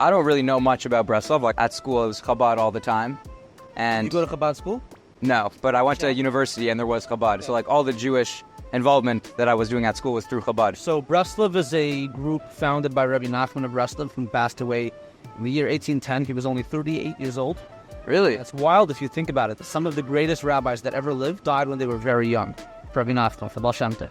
I don't really know much about Breslov. Like at school, it was Chabad all the time. And You go to Chabad school? no, but I went to university and there was Chabad. So like all the Jewish involvement that I was doing at school was through Chabad. So Breslov is a group founded by Rabbi Nachman of Breslov, who passed away in the year 1810. He was only 38 years old. Really? That's wild if you think about it. Some of the greatest rabbis that ever lived died when they were very young. Rabbi Nachman, the Baal Shem Tov.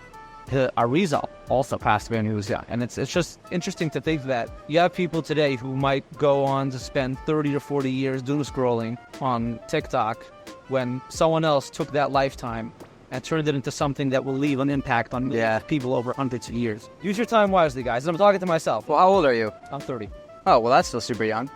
Arizal also passed away when he was young. And it's just interesting to think that you have people today who might go on to spend 30 or 40 years doom scrolling on TikTok when someone else took that lifetime and turned it into something that will leave an impact on people over hundreds of years. Use your time wisely, guys. And I'm talking to myself. Well, how old are you? I'm 30. Oh, well, that's still super young.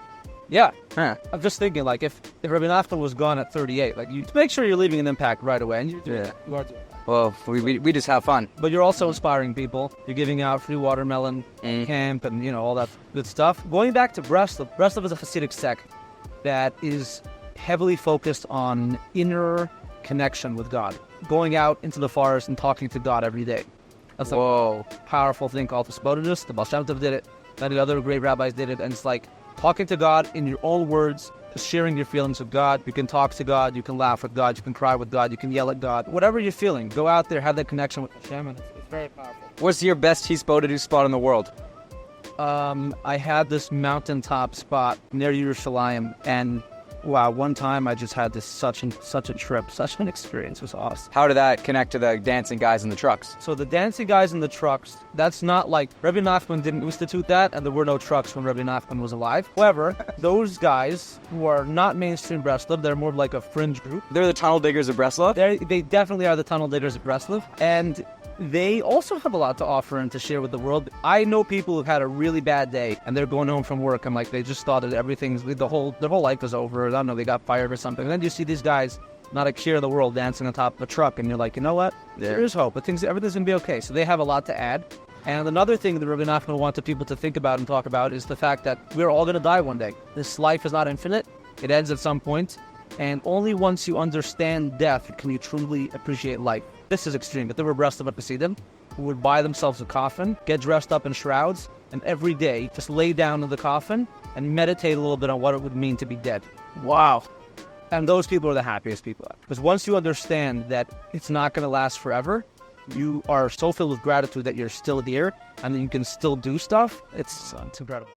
Yeah. Huh. I'm just thinking, like, if Rabbi Nachman was gone at 38, like, you make sure you're leaving an impact right away. And you are doing that. Well, we just have fun. But you're also inspiring people. You're giving out free watermelon camp and, all that good stuff. Going back to Breslov, Breslov is a Hasidic sect that is heavily focused on inner connection with God. Going out into the forest and talking to God every day. That's a powerful thing called Chassidus. The Baal Shem Tov did it. Many other great rabbis did it. And it's like talking to God in your own words, sharing your feelings with God. You can talk to God, you can laugh with God, you can cry with God, you can yell at God. Whatever you're feeling, go out there, have that connection with Hashem, and it's very powerful. What's your best Hisbodedus spot in the world? I had this mountaintop spot near Yerushalayim, and wow, one time I just had this such a trip, such an experience. It was awesome. How did that connect to the dancing guys in the trucks? So the dancing guys in the trucks, that's not like, Rabbi Nachman didn't institute that, and there were no trucks when Rabbi Nachman was alive. However, those guys who are not mainstream Breslov, they're more like a fringe group. They're the tunnel diggers of Breslov? They definitely are the tunnel diggers of Breslov, and they also have a lot to offer and to share with the world. I know people who've had a really bad day and they're going home from work and like they just thought that their whole life was over. I don't know, they got fired or something. And then you see these guys, not a care in the world, dancing on top of a truck, and you're like, you know what? There is hope. But everything's gonna be okay. So they have a lot to add. And another thing that Rabbi Nachman wanted people to think about and talk about is the fact that we're all gonna die one day. This life is not infinite. It ends at some point. And only once you understand death can you truly appreciate life. This is extreme, but there were Breslov Chassidus who would buy themselves a coffin, get dressed up in shrouds, and every day just lay down in the coffin and meditate a little bit on what it would mean to be dead. Wow. And those people are the happiest people. Because once you understand that it's not going to last forever, you are so filled with gratitude that you're still here and that you can still do stuff. It's incredible.